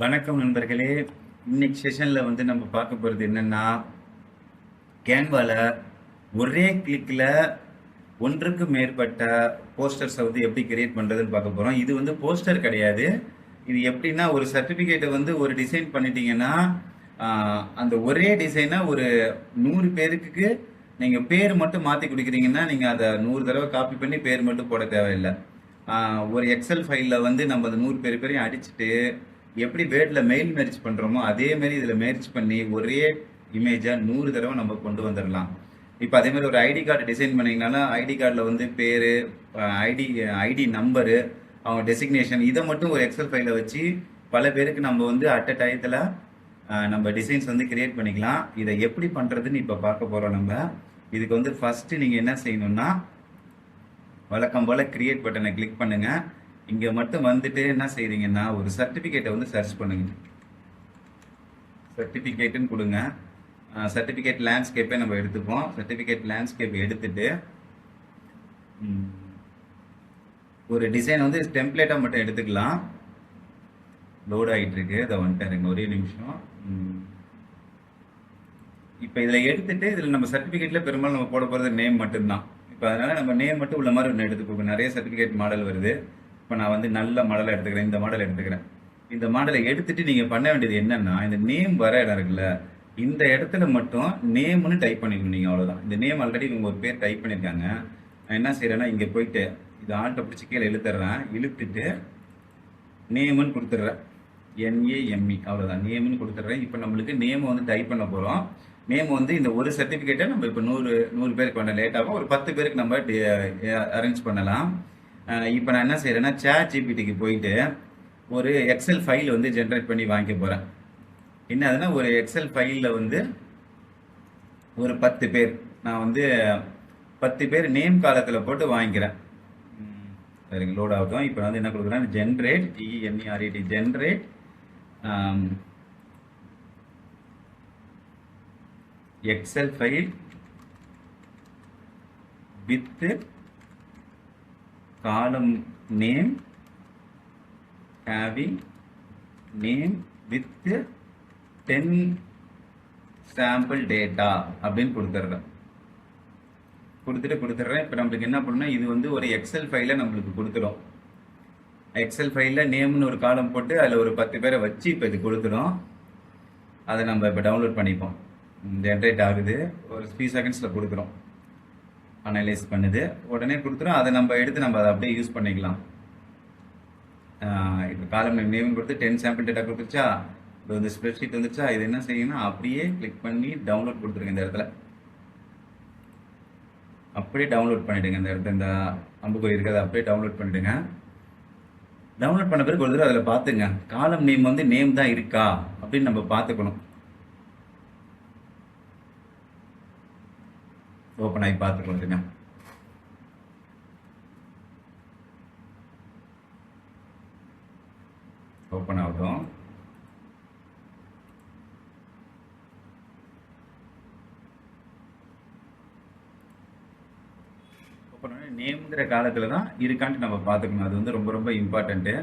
வணக்கம் நண்பர்களே. இன்னைக்கு செஷனில் நம்ம பார்க்க போகிறது என்னன்னா, கேன்வால ஒரே கிளிக்கில் ஒன்றுக்கு மேற்பட்ட போஸ்டர்ஸை எப்படி கிரியேட் பண்ணுறதுன்னு பார்க்க போகிறோம். இது போஸ்டர் கிடையாது. இது எப்படின்னா, ஒரு சர்டிஃபிகேட்டை ஒரு டிசைன் பண்ணிட்டீங்கன்னா, அந்த ஒரே டிசைனை ஒரு 100 பேருக்கு நீங்கள் பேர் மட்டும் மாற்றி கொடுக்குறீங்கன்னா, நீங்கள் அதை 100 தடவை காப்பி பண்ணி பேர் மட்டும் போட தேவையில்லை. ஒரு எக்ஸல் ஃபைலில் நம்ம அந்த 100 பேரையும் அடிச்சுட்டு எப்படி வேர்டில் மெயில் மெர்ஜ் பண்ணுறோமோ அதே மாதிரி இதில் மெர்ஜ் பண்ணி ஒரே இமேஜாக 100 தடவை நம்ம கொண்டு வந்துடலாம். இப்போ அதே மாதிரி ஒரு ஐடி கார்டு டிசைன் பண்ணிங்கனாலும் ஐடி கார்டில் பேர், ஐடி ஐடி நம்பரு, அவங்க டெசிக்னேஷன், இதை மட்டும் ஒரு எக்ஸல் ஃபைலில் வச்சு பல பேருக்கு நம்ம அட் அ டயத்தில் நம்ம டிசைன்ஸ் கிரியேட் பண்ணிக்கலாம். இதை எப்படி பண்ணுறதுன்னு இப்போ பார்க்க போகிறோம். நம்ம இதுக்கு ஃபஸ்ட்டு நீங்கள் என்ன செய்யணும்னா, வழக்கம் போல் கிரியேட் பட்டனை கிளிக் பண்ணுங்கள். இங்கே மட்டும் என்ன செய்கிறீங்கன்னா, ஒரு சர்டிஃபிகேட்டை சர்ச் பண்ணுங்க. சர்டிஃபிகேட்டுன்னு கொடுங்க. சர்டிஃபிகேட் லேண்ட்ஸ்கேப்பே நம்ம எடுத்துப்போம். சர்டிஃபிகேட் லேண்ட்ஸ்கேப் எடுத்துட்டு ஒரு டிசைன் டெம்ப்ளேட்டாக மட்டும் எடுத்துக்கலாம். லோட் ஆகிட்டு இருக்கு, அதை வந்துட்டாருங்க, ஒரே நிமிஷம். இப்போ இதில் எடுத்துட்டு இதில் நம்ம சர்டிஃபிகேட்டில் பெரும்பாலும் நம்ம போட போகிறது நேம் மட்டும்தான். இப்போ அதனால் நம்ம நேம் மட்டும் உள்ள மாதிரி ஒன்று எடுத்துக்கோங்க. நிறைய சர்டிஃபிகேட் மாடல் வருது. இப்போ நான் நல்ல மாடலை எடுத்துக்கிறேன். இந்த மாடலை எடுத்துக்கிறேன். இந்த மாடலை எடுத்துட்டு நீங்கள் பண்ண வேண்டியது என்னன்னா, இந்த நேம் வர இடம் இருக்குல்ல, இந்த இடத்துல மட்டும் நேம்னு டைப் பண்ணிக்கணும் நீங்கள். அவ்வளோதான். இந்த நேம் ஆல்ரெடி இவங்க ஒரு பேர் டைப் பண்ணியிருக்காங்க. நான் என்ன செய்கிறேன்னா, இங்கே போயிட்டு இது ஆல்ட்டை பிடிச்சி கீழே இழுத்துறேன். இழுத்துட்டு நேம்னு கொடுத்துட்றேன். NAME, அவ்வளோதான். நேம்னு கொடுத்துட்றேன். இப்போ நம்மளுக்கு நேம் டைப் பண்ண போகிறோம். நேம் இந்த ஒரு சர்டிஃபிகேட்டை நம்ம இப்போ 100 பேருக்கு பண்ண லேட்டாகும். ஒரு 10 பேருக்கு நம்ம அரேஞ்ச் பண்ணலாம். இப்போ நான் என்ன செய்கிறேன்னா, ChatGPTக்கு போயிட்டு ஒரு எக்ஸல் ஃபைல் ஜென்ரேட் பண்ணி வாங்கிக்க போகிறேன். என்ன அதுன்னா, ஒரு எக்ஸல் ஃபைலில் ஒரு 10 பேர் நான் 10 பேர் நேம் காலத்தில் போட்டு வாங்கிக்கிறேன். சரிங்க, லோட் ஆகட்டும். இப்போ என்ன கொடுக்குறேன், generate, GENERAT, generate Excel file with column name having name with 10 sample data அப்படின்னு கொடுத்துட்றேன். இப்போ நம்மளுக்கு என்ன பண்ணணும், இது ஒரு எக்ஸல் ஃபைலை நம்மளுக்கு கொடுத்துடும். எக்ஸல் ஃபைலில் நேம்னு ஒரு காலம் போட்டு அதில் ஒரு 10 பேரை வச்சு இப்போ இது கொடுத்துடும். அதை நம்ம இப்போ டவுன்லோட் பண்ணிப்போம். ஜென்ரேட் ஆகுது, ஒரு 3 செகண்ட்ஸில் கொடுக்குறோம். அனலைஸ் பண்ணுது, உடனே கொடுத்துரும். அதை நம்ம எடுத்து நம்ம அதை அப்படியே யூஸ் பண்ணிக்கலாம். இப்போ காலம் நேம் கொடுத்து 10 சாம்பிள் டேட்டா கொடுத்துருச்சா, இப்போ ஸ்ப்ரெட்ஷீட் வந்துருச்சா. இது என்ன செய்யணும்னா, அப்படியே கிளிக் பண்ணி டவுன்லோட் கொடுத்துருங்க. இந்த இடத்துல அப்படியே டவுன்லோட் பண்ணிவிடுங்க. இந்த இடத்துல இந்த அம்புக்குறி இருக்கிறத அப்படியே டவுன்லோட் பண்ணிவிடுங்க. டவுன்லோட் பண்ண பிறகு ஒரு தடவை அதில் பார்த்துங்க, காலம் நேம் நேம் தான் இருக்கா அப்படின்னு நம்ம பார்த்துக்கணும். ஓப்பன் ஆகி பார்த்துக்கொள்ளுங்க. ஓப்பன் ஆகட்டும். ஓப்பன் ஆகி நேம்ங்கிற காலத்தில் தான் இருக்கான்ட்டு நம்ம பார்த்துக்கணும். அது ரொம்ப ரொம்ப இம்பார்ட்டண்ட்டு.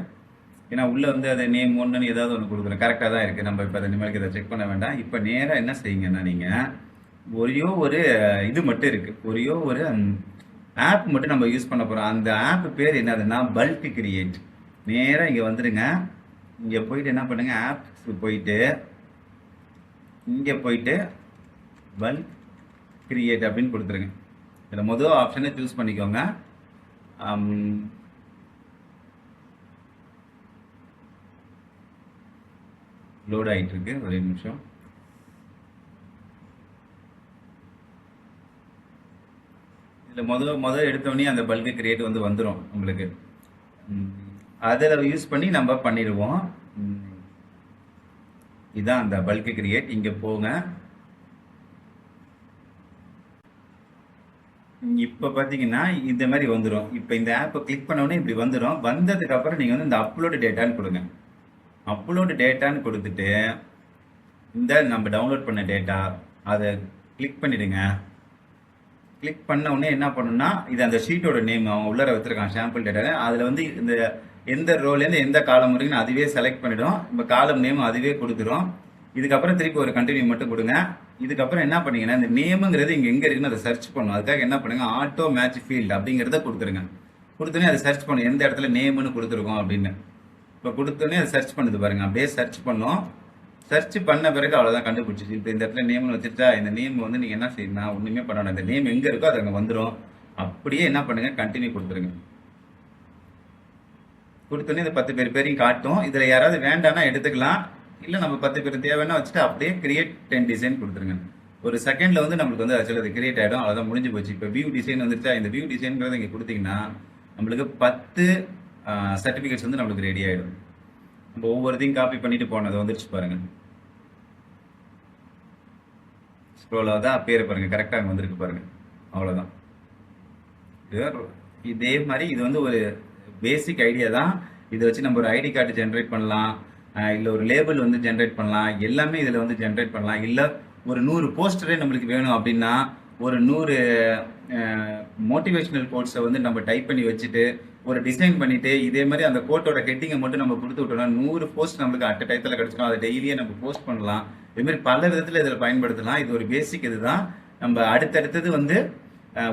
ஏன்னா உள்ளே அதை நேம் ஒன்றுன்னு ஏதாவது ஒன்று கொடுக்குறேன். கரெக்டாக தான் இருக்குது. நம்ம இப்போ அதை நிமிடம் இதை செக் பண்ண வேண்டாம். இப்போ நேராக என்ன செய்யுங்கன்னா, நீங்கள் ஒரே ஒரு இது மட்டும் இருக்குது, ஒரே ஒரு ஆப் மட்டும் நம்ம யூஸ் பண்ண போகிறோம். அந்த ஆப் பேர் என்னதுன்னா, பல்க் கிரியேட். நேராக இங்கே வந்துடுங்க. இங்கே போயிட்டு என்ன பண்ணுங்க, ஆப்ஸ்க்கு போயிட்டு இங்கே போயிட்டு பல்க் கிரியேட் அப்படின்னு கொடுத்துருங்க. இதில் முதல் ஆப்ஷனை சூஸ் பண்ணிக்கோங்க. லோட் ஆகிட்டு இருக்கு, ஒரே நிமிஷம். இதில் முதல் எடுத்தோடனே அந்த பல்க் கிரியேட் வந்துடும் உங்களுக்கு. அதில் யூஸ் பண்ணி நம்ம பண்ணிடுவோம். இதுதான் அந்த பல்க் கிரியேட். இங்கே போங்க. இப்போ பார்த்தீங்கன்னா இந்த மாதிரி வந்துடும். இப்போ இந்த ஆப்பை கிளிக் பண்ணோடனே இப்படி வந்துடும். வந்ததுக்கப்புறம் நீங்கள் இந்த அப்லோடு டேட்டான்னு கொடுங்க. அப்லோடு டேட்டான்னு கொடுத்துட்டு இந்த நம்ம டவுன்லோட் பண்ண டேட்டா அதை கிளிக் பண்ணிவிடுங்க. கிளிக் பண்ண உடனே என்ன பண்ணணும்னா, இது அந்த ஷீட்டோட நேம் அவங்க உள்ளர வச்சிருக்காங்க, சாம்பிள் டேட்டா. அதில் இந்த எந்த ரோலேருந்து எந்த காலம் வரைக்கும் அதுவே செலக்ட் பண்ணிடும். இப்போ காலம் நேம் அதுவே கொடுத்துரும். இதுக்கப்புறம் திருப்பி ஒரு கண்டினியூ மட்டும் கொடுங்க. இதுக்கப்புறம் என்ன பண்ணீங்கன்னா இந்த நேமுங்கிறது இங்கே எங்கே இருக்குன்னு அதை சர்ச் பண்ணும். அதுக்காக என்ன பண்ணுங்க, ஆட்டோ மேட்ச் ஃபீல்டு அப்படிங்கிறத கொடுத்துருங்க. கொடுத்தோன்னே அதை சர்ச் பண்ணும் எந்த இடத்துல நேம்னு கொடுத்துருக்கோம் அப்படின்னு. இப்போ கொடுத்தோன்னே அதை சர்ச் பண்ணுது பாருங்க. அப்படியே சர்ச் பண்ணோம். சர்ச் பண்ண பிறகு அவ்வளோதான் கண்டுபிடிச்சிச்சு. இப்போ இந்த இடத்துல நேம்னு வச்சுட்டா இந்த நேம் வந்து நீங்கள் என்ன செய்யணும்னா ஒன்றுமே பண்ணணும். இந்த நேம் எங்கே இருக்கோ அது அங்கே வந்துடும். அப்படியே என்ன பண்ணுங்க, கண்டினியூ கொடுத்துருங்க. கொடுத்தோன்னே இந்த 10 பேரையும் காட்டும். இதில் யாராவது வேண்டாம்னா எடுத்துக்கலாம், இல்லை நம்ம 10 பேர் தேவைன்னா வச்சுட்டு அப்படியே கிரியேட் 10 டிசைன் கொடுத்துருங்க. ஒரு செகண்டில் வந்து நம்மளுக்கு வந்து ஆக்சுவலாக அது கிரியேட் ஆகிடும். அவ்வளோதான், முடிஞ்சு போச்சு. இப்போ வியூ டிசைன் வந்துருச்சா, இந்த வியூ டிசைன்ங்கிறத இங்கே கொடுத்தீங்கன்னா நம்மளுக்கு 10 சர்டிஃபிகேட்ஸ் வந்து நம்மளுக்கு ரெடி ஆகிடும். நம்ம ஒவ்வொருத்தையும் காப்பி பண்ணிட்டு போனது வந்துருச்சு பாருங்க. ஸ்க்ரோல் ஆகுதா, பேர் பாருங்க கரெக்டாக அங்கே வந்திருக்கு பாருங்க. அவ்வளோதான். இதே மாதிரி இது வந்து ஒரு பேசிக் ஐடியா தான். இதை வச்சு நம்ம ஒரு ஐடி கார்டு ஜென்ரேட் பண்ணலாம், இல்லை ஒரு லேபிள் வந்து ஜென்ரேட் பண்ணலாம், எல்லாமே இதில் வந்து ஜென்ரேட் பண்ணலாம். இல்லை ஒரு 100 போஸ்டரே நம்மளுக்கு வேணும் அப்படின்னா ஒரு 100 மோட்டிவேஷனல் கோட்ஸை வந்து நம்ம டைப் பண்ணி வச்சுட்டு ஒரு டிசைன் பண்ணிட்டு இதே மாதிரி அந்த கோட்டோட ஹெட்டிங்கை மட்டும் நம்ம கொடுத்து விட்டோம்னா 100 போஸ்ட் நம்மளுக்கு அட் டயத்தில் கிடைச்சிடும். அதை டெய்லியே நம்ம போஸ்ட் பண்ணலாம். இதே மாதிரி பல விதத்தில் இதில் பயன்படுத்தலாம். இது ஒரு பேசிக். இதுதான் நம்ம அடுத்தடுத்தது வந்து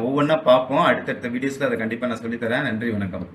ஒவ்வொன்றா பார்ப்போம். அடுத்தடுத்த வீடியோஸில் அதை கண்டிப்பாக நான் சொல்லித்தரேன். நன்றி, வணக்கம்.